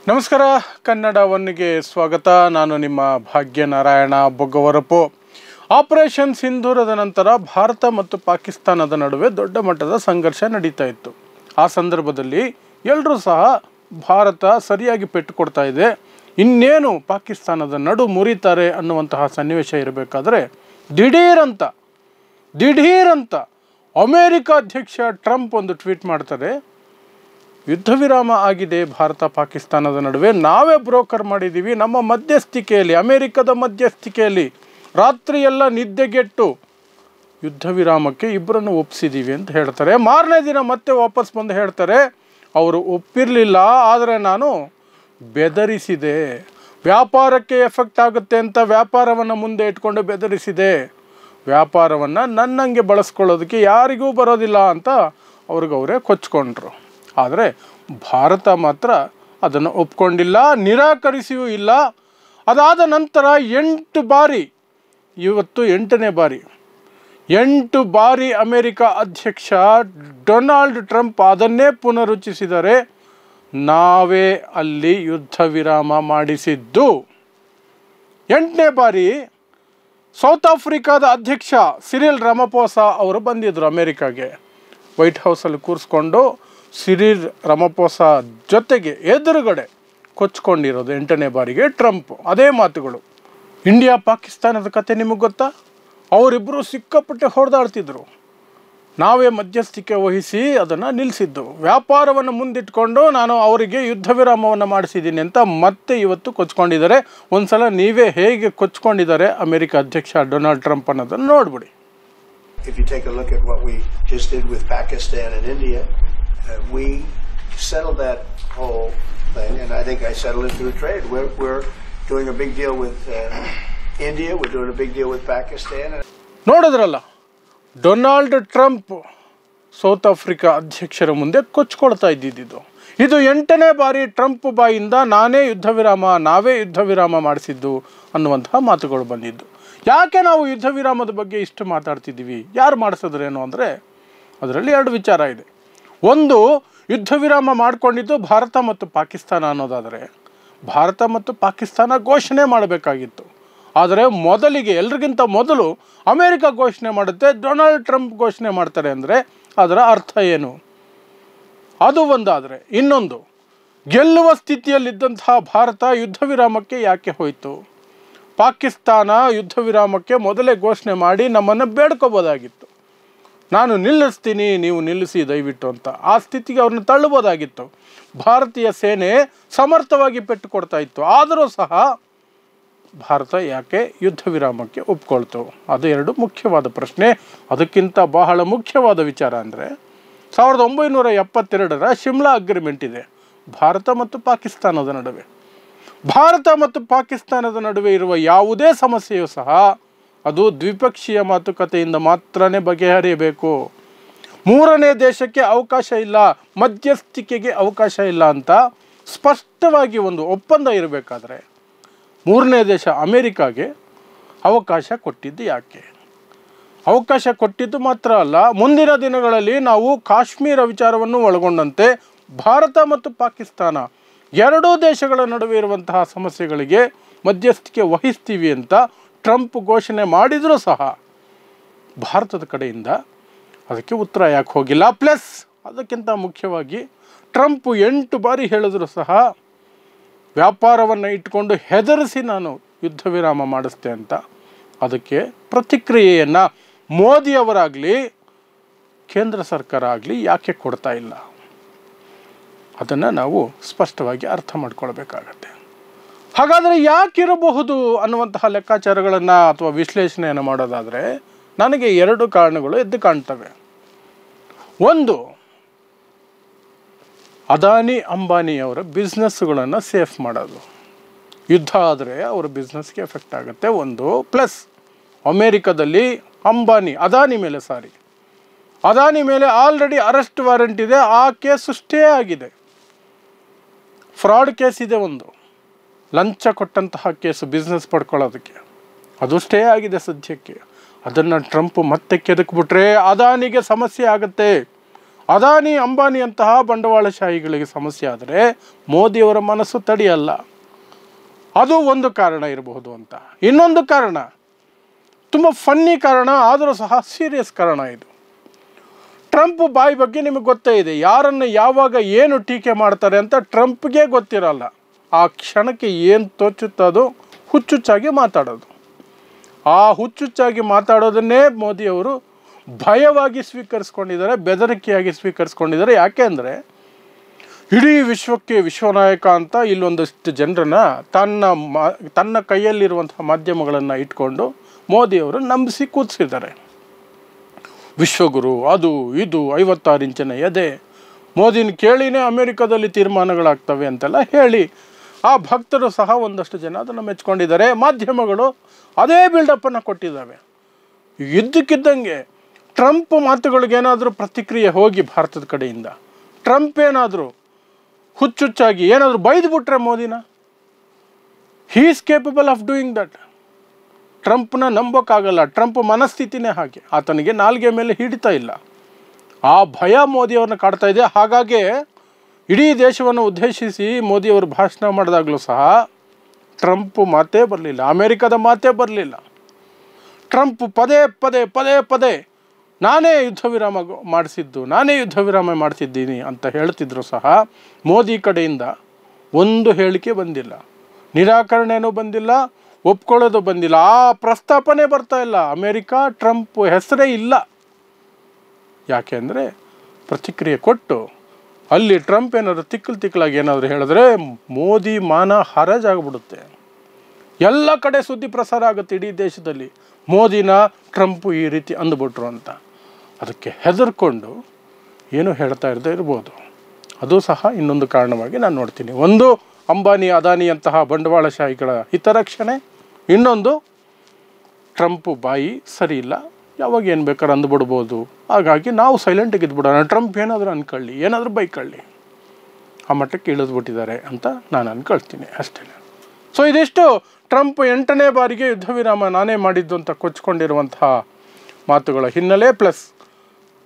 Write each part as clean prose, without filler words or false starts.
ನಮಸ್ಕಾರ ಕನ್ನಡ ಒನ್ಗೆ ಸ್ವಾಗತ. ನಾನು ನಿಮ್ಮ ಭಾಗ್ಯನಾರಾಯಣ ಬೊಗ್ಗವರಪು. ಆಪರೇಷನ್ ಸಿಂಧೂರದ ನಂತರ ಭಾರತ ಮತ್ತು ಪಾಕಿಸ್ತಾನದ ನಡುವೆ ದೊಡ್ಡ ಮಟ್ಟದ ಸಂಘರ್ಷ ನಡೀತಾ ಇತ್ತು. ಆ ಸಂದರ್ಭದಲ್ಲಿ ಎಲ್ಲರೂ ಸಹ ಭಾರತ ಸರಿಯಾಗಿ ಪೆಟ್ಟು ಕೊಡ್ತಾ ಇದೆ, ಇನ್ನೇನು ಪಾಕಿಸ್ತಾನದ ನಡು ಮುರಿತಾರೆ ಅನ್ನುವಂತಹ ಸನ್ನಿವೇಶ ಇರಬೇಕಾದ್ರೆ ದಿಢೀರಂತ ಅಮೇರಿಕ ಅಧ್ಯಕ್ಷ ಟ್ರಂಪ್ ಒಂದು ಟ್ವೀಟ್ ಮಾಡ್ತಾರೆ. ಯುದ್ಧ ವಿರಾಮ ಆಗಿದೆ ಭಾರತ ಪಾಕಿಸ್ತಾನದ ನಡುವೆ, ನಾವೇ ಬ್ರೋಕರ್ ಮಾಡಿದ್ದೀವಿ, ನಮ್ಮ ಮಧ್ಯಸ್ಥಿಕೆಯಲ್ಲಿ, ಅಮೇರಿಕದ ಮಧ್ಯಸ್ಥಿಕೆಯಲ್ಲಿ ರಾತ್ರಿಯೆಲ್ಲ ನಿದ್ದೆಗೆಟ್ಟು ಯುದ್ಧ ವಿರಾಮಕ್ಕೆ ಇಬ್ಬರನ್ನು ಒಪ್ಪಿಸಿದ್ದೀವಿ ಅಂತ ಹೇಳ್ತಾರೆ. ಮಾರನೇ ದಿನ ಮತ್ತೆ ವಾಪಸ್ ಬಂದು ಹೇಳ್ತಾರೆ, ಅವರು ಒಪ್ಪಿರಲಿಲ್ಲ, ಆದರೆ ನಾನು ಬೆದರಿಸಿದೆ, ವ್ಯಾಪಾರಕ್ಕೆ ಎಫೆಕ್ಟ್ ಆಗುತ್ತೆ ಅಂತ ವ್ಯಾಪಾರವನ್ನು ಮುಂದೆ ಇಟ್ಕೊಂಡು ಬೆದರಿಸಿದೆ, ವ್ಯಾಪಾರವನ್ನು ನನ್ನಂಗೆ ಬಳಸ್ಕೊಳ್ಳೋದಕ್ಕೆ ಯಾರಿಗೂ ಬರೋದಿಲ್ಲ ಅಂತ ಅವ್ರಿಗವರೇ ಕೊಚ್ಕೊಂಡ್ರು. ಆದರೆ ಭಾರತ ಮಾತ್ರ ಅದನ್ನು ಒಪ್ಕೊಂಡಿಲ್ಲ, ನಿರಾಕರಿಸಿಯೂ ಇಲ್ಲ. ಅದಾದ ನಂತರ 8 ಬಾರಿ, ಇವತ್ತು 8ನೇ ಬಾರಿ, 8 ಬಾರಿ ಅಮೇರಿಕ ಅಧ್ಯಕ್ಷ ಡೊನಾಲ್ಡ್ ಟ್ರಂಪ್ ಅದನ್ನೇ ಪುನರುಚ್ಚಿಸಿದರೆ, ನಾವೇ ಅಲ್ಲಿ ಯುದ್ಧ ವಿರಾಮ ಮಾಡಿಸಿದ್ದು. 8ನೇ ಬಾರಿ ಸೌತ್ ಆಫ್ರಿಕಾದ ಅಧ್ಯಕ್ಷ ಸಿರಿಲ್ ರಾಮಪೋಸಾ ಅವರು ಬಂದಿದ್ದರು ಅಮೇರಿಕಾಗೆ. ವೈಟ್ ಹೌಸಲ್ಲಿ ಕೂರಿಸ್ಕೊಂಡು ಸಿರಿಲ್ ರಾಮಪೋಸಾ ಜೊತೆಗೆ ಎದುರುಗಡೆ ಕೊಚ್ಕೊಂಡಿರೋದು 8ನೇ ಬಾರಿಗೆ ಟ್ರಂಪ್. ಅದೇ ಮಾತುಗಳು. ಇಂಡಿಯಾ ಪಾಕಿಸ್ತಾನದ ಕತೆ ನಿಮಗೆ ಗೊತ್ತಾ? ಅವರಿಬ್ಬರು ಸಿಕ್ಕಾಪಟ್ಟೆ ಹೊಡೆದಾಡ್ತಿದ್ರು, ನಾವೇ ಮಧ್ಯಸ್ಥಿಕೆ ವಹಿಸಿ ಅದನ್ನು ನಿಲ್ಲಿಸಿದ್ದು, ವ್ಯಾಪಾರವನ್ನು ಮುಂದಿಟ್ಕೊಂಡು ನಾನು ಅವರಿಗೆ ಯುದ್ಧ ವಿರಾಮವನ್ನು ಮಾಡಿಸಿದ್ದೀನಿ ಅಂತ ಮತ್ತೆ ಇವತ್ತು ಕೊಚ್ಕೊಂಡಿದ್ದಾರೆ. ಒಂದು ಸಲ ನೀವೇ ಹೇಗೆ ಕೊಚ್ಕೊಂಡಿದ್ದಾರೆ ಅಮೆರಿಕ ಅಧ್ಯಕ್ಷ ಡೊನಾಲ್ಡ್ ಟ್ರಂಪ್ ಅನ್ನೋದನ್ನು ನೋಡ್ಬಿಡಿ. If you take a look at what we just did with Pakistan and India, we settled that whole thing, and I think I settled it through trade. We're doing a big deal with India, we're doing a big deal with Pakistan. ನೋಡಿದ್ರಲ್ಲ, Donald Trump south Africa ಅಧ್ಯಕ್ಷರ ಮುಂದೆ ಕೊಚ್ಕೊಳ್ತಾ ಇದ್ದಿದ್ದು. ಇದು 8ನೇ ಬಾರಿ Trump ಬಾಯಿಂದ ನಾವೇ ಯುದ್ಧ ವಿರಾಮ ಮಾಡಿಸಿದ್ದು ಅನ್ನುವಂತಹ ಮಾತುಗಳು ಬಂದಿದ್ದು. ಯಾಕೆ ನಾವು ಯುದ್ಧ ವಿರಾಮದ ಬಗ್ಗೆ ಇಷ್ಟು ಮಾತಾಡ್ತಿದ್ದೀವಿ, ಯಾರು ಮಾಡಿಸಿದ್ರೇನು ಅಂದರೆ ಅದರಲ್ಲಿ 2 ವಿಚಾರ ಇದೆ. ಒಂದು, ಯುದ್ಧ ವಿರಾಮ ಮಾಡಿಕೊಂಡಿದ್ದು ಭಾರತ ಮತ್ತು ಪಾಕಿಸ್ತಾನ ಅನ್ನೋದಾದರೆ ಭಾರತ ಮತ್ತು ಪಾಕಿಸ್ತಾನ ಘೋಷಣೆ ಮಾಡಬೇಕಾಗಿತ್ತು. ಆದರೆ ಮೊದಲಿಗೆ, ಎಲ್ರಿಗಿಂತ ಮೊದಲು ಅಮೇರಿಕ ಘೋಷಣೆ ಮಾಡುತ್ತೆ, ಡೊನಾಲ್ಡ್ ಟ್ರಂಪ್ ಘೋಷಣೆ ಮಾಡ್ತಾರೆ ಅಂದರೆ ಅದರ ಅರ್ಥ ಏನು? ಅದು ಒಂದಾದರೆ, ಇನ್ನೊಂದು, ಗೆಲ್ಲುವ ಸ್ಥಿತಿಯಲ್ಲಿದ್ದಂತಹ ಭಾರತ ಯುದ್ಧ ವಿರಾಮಕ್ಕೆ ಯಾಕೆ ಹೋಯಿತು? ಪಾಕಿಸ್ತಾನ ಯುದ್ಧ ವಿರಾಮಕ್ಕೆ ಮೊದಲೇ ಘೋಷಣೆ ಮಾಡಿ ನಮ್ಮನ್ನು ಬೇಡ್ಕೋಬೋದಾಗಿತ್ತು, ನಾನು ನಿಲ್ಲಿಸ್ತೀನಿ, ನೀವು ನಿಲ್ಲಿಸಿ ದಯವಿಟ್ಟು ಅಂತ. ಆ ಸ್ಥಿತಿಗೆ ಅವ್ರನ್ನ ತಳ್ಳಬೋದಾಗಿತ್ತು. ಭಾರತೀಯ ಸೇನೆ ಸಮರ್ಥವಾಗಿ ಪೆಟ್ಟು ಕೊಡ್ತಾ ಇತ್ತು. ಆದರೂ ಸಹ ಭಾರತ ಯಾಕೆ ಯುದ್ಧ ವಿರಾಮಕ್ಕೆ ಒಪ್ಕೊಳ್ತು? ಅದು 2 ಮುಖ್ಯವಾದ ಪ್ರಶ್ನೆ. ಅದಕ್ಕಿಂತ ಬಹಳ ಮುಖ್ಯವಾದ ವಿಚಾರ ಅಂದರೆ 1972ರ ಶಿಮ್ಲಾ ಅಗ್ರಿಮೆಂಟ್ ಇದೆ ಭಾರತ ಮತ್ತು ಪಾಕಿಸ್ತಾನದ ನಡುವೆ. ಭಾರತ ಮತ್ತು ಪಾಕಿಸ್ತಾನದ ನಡುವೆ ಇರುವ ಯಾವುದೇ ಸಮಸ್ಯೆಯೂ ಸಹ ಅದು ದ್ವಿಪಕ್ಷೀಯ ಮಾತುಕತೆಯಿಂದ ಮಾತ್ರನೇ ಬಗೆಹರಿಯಬೇಕು. 3ನೇ ದೇಶಕ್ಕೆ ಅವಕಾಶ ಇಲ್ಲ, ಮಧ್ಯಸ್ಥಿಕೆಗೆ ಅವಕಾಶ ಇಲ್ಲ ಅಂತ ಸ್ಪಷ್ಟವಾಗಿ ಒಂದು ಒಪ್ಪಂದ ಇರಬೇಕಾದ್ರೆ 3ನೇ ದೇಶ ಅಮೇರಿಕಾಗೆ ಅವಕಾಶ ಕೊಟ್ಟಿದ್ದು ಯಾಕೆ? ಅವಕಾಶ ಕೊಟ್ಟಿದ್ದು ಮಾತ್ರ ಅಲ್ಲ, ಮುಂದಿನ ದಿನಗಳಲ್ಲಿ ನಾವು ಕಾಶ್ಮೀರ ವಿಚಾರವನ್ನು ಒಳಗೊಂಡಂತೆ ಭಾರತ ಮತ್ತು ಪಾಕಿಸ್ತಾನ 2 ದೇಶಗಳ ನಡುವೆ ಇರುವಂತಹ ಸಮಸ್ಯೆಗಳಿಗೆ ಮಧ್ಯಸ್ಥಿಕೆ ವಹಿಸ್ತೀವಿ ಅಂತ ಟ್ರಂಪ್ ಘೋಷಣೆ ಮಾಡಿದರೂ ಸಹ ಭಾರತದ ಕಡೆಯಿಂದ ಅದಕ್ಕೆ ಉತ್ತರ ಯಾಕೆ ಹೋಗಿಲ್ಲ? ಪ್ಲಸ್ ಅದಕ್ಕಿಂತ ಮುಖ್ಯವಾಗಿ ಟ್ರಂಪ್ 8 ಬಾರಿ ಹೇಳಿದರೂ ಸಹ ವ್ಯಾಪಾರವನ್ನು ಇಟ್ಕೊಂಡು ಹೆದರಿಸಿ ನಾನು ಯುದ್ಧ ವಿರಾಮ ಮಾಡಿಸ್ತೆ ಅಂತ ಅದಕ್ಕೆ ಪ್ರತಿಕ್ರಿಯೆಯನ್ನು ಮೋದಿಯವರಾಗಲಿ ಕೇಂದ್ರ ಸರ್ಕಾರ ಆಗಲಿ ಯಾಕೆ ಕೊಡ್ತಾ ಇಲ್ಲ? ಅದನ್ನು ನಾವು ಸ್ಪಷ್ಟವಾಗಿ ಅರ್ಥ ಮಾಡ್ಕೊಳ್ಬೇಕಾಗತ್ತೆ. ಹಾಗಾದರೆ ಯಾಕಿರಬಹುದು ಅನ್ನುವಂತಹ ಲೆಕ್ಕಾಚಾರಗಳನ್ನು ಅಥವಾ ವಿಶ್ಲೇಷಣೆಯನ್ನು ಮಾಡೋದಾದರೆ ನನಗೆ 2 ಕಾರಣಗಳು ಎದ್ದು ಕಾಣ್ತವೆ. ಒಂದು, ಅದಾನಿ ಅಂಬಾನಿಯವರ ಬಿಸ್ನೆಸ್ಗಳನ್ನು ಸೇಫ್ ಮಾಡೋದು. ಯುದ್ಧ ಆದರೆ ಅವರ ಬಿಸ್ನೆಸ್ಗೆ ಎಫೆಕ್ಟ್ ಆಗುತ್ತೆ ಒಂದು. ಪ್ಲಸ್ ಅಮೇರಿಕದಲ್ಲಿ ಅದಾನಿ ಮೇಲೆ ಆಲ್ರೆಡಿ ಅರೆಸ್ಟ್ ವಾರೆಂಟ್ ಇದೆ, ಆ ಕೇಸು ಸ್ಟೇ ಆಗಿದೆ. ಫ್ರಾಡ್ ಕೇಸ್ ಇದೆ, ಒಂದು ಲಂಚ ಕೊಟ್ಟಂತಹ ಕೇಸು ಬಿಸ್ನೆಸ್ ಪಡ್ಕೊಳ್ಳೋದಕ್ಕೆ, ಅದು ಸ್ಟೇ ಆಗಿದೆ ಸದ್ಯಕ್ಕೆ. ಅದನ್ನು ಟ್ರಂಪ್ ಮತ್ತೆ ಕೆದಕ್ಬಿಟ್ರೆ ಅದಾನಿಗೆ ಸಮಸ್ಯೆ ಆಗುತ್ತೆ. ಅದಾನಿ ಅಂಬಾನಿ ಅಂತಹ ಬಂಡವಾಳಶಾಹಿಗಳಿಗೆ ಸಮಸ್ಯೆ ಆದರೆ ಮೋದಿಯವರ ಮನಸ್ಸು ತಡೆಯಲ್ಲ. ಅದು ಒಂದು ಕಾರಣ ಇರಬಹುದು ಅಂತ. ಇನ್ನೊಂದು ಕಾರಣ ತುಂಬ ಫನ್ನಿ ಕಾರಣ, ಆದರೂ ಸಹ ಸೀರಿಯಸ್ ಕಾರಣ ಇದು. ಟ್ರಂಪ್ ಬಾಯಿ ಬಗ್ಗೆ ನಿಮಗೆ ಗೊತ್ತೇ ಇದೆ. ಯಾರನ್ನು ಯಾವಾಗ ಏನು ಟೀಕೆ ಮಾಡ್ತಾರೆ ಅಂತ ಟ್ರಂಪ್ಗೆ ಗೊತ್ತಿರಲ್ಲ. ಆ ಕ್ಷಣಕ್ಕೆ ಏನು ತೋಚುತ್ತದೋ ಹುಚ್ಚುಚ್ಚಾಗಿ ಮಾತಾಡೋದು. ಆ ಹುಚ್ಚುಚ್ಚಾಗಿ ಮಾತಾಡೋದನ್ನೇ ಮೋದಿಯವರು ಭಯವಾಗಿ ಸ್ವೀಕರಿಸ್ಕೊಂಡಿದ್ದಾರೆ, ಬೆದರಿಕೆಯಾಗಿ ಸ್ವೀಕರಿಸ್ಕೊಂಡಿದ್ದಾರೆ. ಯಾಕೆ ಅಂದರೆ ಇಡೀ ವಿಶ್ವಕ್ಕೆ ವಿಶ್ವನಾಯಕ ಅಂತ ಇಲ್ಲೊಂದಷ್ಟು ಜನರನ್ನು ತನ್ನ ಕೈಯಲ್ಲಿರುವಂತಹ ಮಾಧ್ಯಮಗಳನ್ನು ಇಟ್ಕೊಂಡು ಮೋದಿಯವರು ನಂಬಿಸಿ ಕೂರಿಸಿದ್ದಾರೆ. ವಿಶ್ವಗುರು, ಅದು ಇದು, 56 ಇಂಚಿನ ಎದೆ, ಮೋದಿನ ಕೇಳಿನೇ ಅಮೆರಿಕದಲ್ಲಿ ತೀರ್ಮಾನಗಳಾಗ್ತವೆ ಅಂತೆಲ್ಲ ಹೇಳಿ ಆ ಭಕ್ತರು ಸಹ ಒಂದಷ್ಟು ಜನ ಅದನ್ನು ಮೆಚ್ಕೊಂಡಿದ್ದಾರೆ. ಮಾಧ್ಯಮಗಳು ಅದೇ ಬಿಲ್ಡಪ್ಪನ್ನು ಕೊಟ್ಟಿದ್ದಾವೆ. ಇದ್ದಕ್ಕಿದ್ದಂಗೆ ಟ್ರಂಪ್ ಮಾತುಗಳಿಗೇನಾದರೂ ಪ್ರತಿಕ್ರಿಯೆ ಹೋಗಿ ಭಾರತದ ಕಡೆಯಿಂದ ಟ್ರಂಪ್ ಏನಾದರೂ ಹುಚ್ಚುಚ್ಚಾಗಿ ಏನಾದರೂ ಬೈದುಬಿಟ್ರೆ ಮೋದಿನ, he is capable of doing that. ಟ್ರಂಪ್ನ ನಂಬೋಕ್ಕಾಗಲ್ಲ. ಟ್ರಂಪ್ ಮನಸ್ಥಿತಿನೇ ಹಾಗೆ, ಆತನಿಗೆ ನಾಲ್ಗೆ ಮೇಲೆ ಹಿಡಿತಾ ಇಲ್ಲ. ಆ ಭಯ ಮೋದಿಯವ್ರನ್ನ ಕಾಡ್ತಾ ಇದೆ. ಹಾಗಾಗಿ ಇಡೀ ದೇಶವನ್ನು ಉದ್ದೇಶಿಸಿ ಮೋದಿಯವರು ಭಾಷಣ ಮಾಡಿದಾಗಲೂ ಸಹ ಟ್ರಂಪ್ ಮಾತೇ ಬರಲಿಲ್ಲ, ಅಮೇರಿಕದ ಮಾತೇ ಬರಲಿಲ್ಲ. ಟ್ರಂಪ್ ಪದೇ ಪದೇ ಪದೇ ಪದೇ ನಾನೇ ಯುದ್ಧ ವಿರಾಮ ಮಾಡಿಸಿದ್ದು, ನಾನೇ ಯುದ್ಧ ವಿರಾಮ ಮಾಡ್ತಿದ್ದೀನಿ ಅಂತ ಹೇಳ್ತಿದ್ರು ಸಹ ಮೋದಿ ಕಡೆಯಿಂದ ಒಂದು ಹೇಳಿಕೆ ಬಂದಿಲ್ಲ, ನಿರಾಕರಣೆನೂ ಬಂದಿಲ್ಲ, ಒಪ್ಕೊಳ್ಳೋದು ಬಂದಿಲ್ಲ. ಆ ಪ್ರಸ್ತಾಪನೆ ಬರ್ತಾ ಇಲ್ಲ. ಅಮೇರಿಕಾ ಟ್ರಂಪ್ ಹೆಸರೇ ಇಲ್ಲ. ಯಾಕೆ ಅಂದರೆ ಪ್ರತಿಕ್ರಿಯೆ ಕೊಟ್ಟು ಅಲ್ಲಿ ಟ್ರಂಪ್ ಏನಾದರೂ ತಿಕ್ಕಲಾಗಿ ಏನಾದರೂ ಹೇಳಿದ್ರೆ ಮೋದಿ ಮಾನ ಹರಾಜಾಗ್ಬಿಡುತ್ತೆ. ಎಲ್ಲ ಕಡೆ ಸುದ್ದಿ ಪ್ರಸಾರ ಆಗುತ್ತೆ ಇಡೀ ದೇಶದಲ್ಲಿ, ಮೋದಿನ ಟ್ರಂಪು ಈ ರೀತಿ ಅಂದುಬಿಟ್ರು ಅಂತ. ಅದಕ್ಕೆ ಹೆದರ್ಕೊಂಡು ಏನು ಹೇಳ್ತಾ ಇರ್ಬೋದು. ಅದು ಸಹ ಇನ್ನೊಂದು ಕಾರಣವಾಗಿ ನಾನು ನೋಡ್ತೀನಿ. ಒಂದು ಅಂಬಾನಿ ಅದಾನಿ ಅಂತಹ ಬಂಡವಾಳಶಾಹಿಗಳ ಹಿತರಕ್ಷಣೆ, ಇನ್ನೊಂದು ಟ್ರಂಪ್ ಬಾಯಿ ಸರಿ ಇಲ್ಲ, ಯಾವಾಗ ಏನು ಬೇಕಾದ್ರೆ ಅಂದುಬಿಡ್ಬೋದು. ಹಾಗಾಗಿ ನಾವು ಸೈಲೆಂಟಿಗೆ ಇದ್ಬಿಡೋಣ, ಟ್ರಂಪ್ ಏನಾದರೂ ಅಂದ್ಕೊಳ್ಳಿ, ಏನಾದರೂ ಬೈಕೊಳ್ಳಿ, ಆ ಮಟ್ಟಕ್ಕೆ ಇಳಿದ್ಬಿಟ್ಟಿದ್ದಾರೆ ಅಂತ ನಾನು ಅಂದ್ಕೊಳ್ತೀನಿ ಅಷ್ಟೇ. ಸೊ ಇದಿಷ್ಟು ಟ್ರಂಪ್ 8ನೇ ಬಾರಿಗೆ ಯುದ್ಧ ವಿರಾಮ ನಾನೇ ಮಾಡಿದ್ದು ಅಂತ ಕೊಚ್ಕೊಂಡಿರುವಂತಹ ಮಾತುಗಳ ಹಿನ್ನೆಲೆ, ಪ್ಲಸ್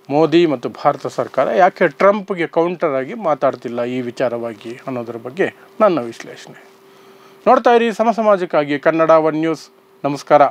ಮೋದಿ ಮತ್ತು ಭಾರತ ಸರ್ಕಾರ ಯಾಕೆ ಟ್ರಂಪ್ಗೆ ಕೌಂಟರ್ ಆಗಿ ಮಾತಾಡ್ತಿಲ್ಲ ಈ ವಿಚಾರವಾಗಿ ಅನ್ನೋದ್ರ ಬಗ್ಗೆ ನನ್ನ ವಿಶ್ಲೇಷಣೆ. ನೋಡ್ತಾ ಇರಿ ಸಮಾಜಕ್ಕಾಗಿ ಕನ್ನಡ 1 ನ್ಯೂಸ್. ನಮಸ್ಕಾರ.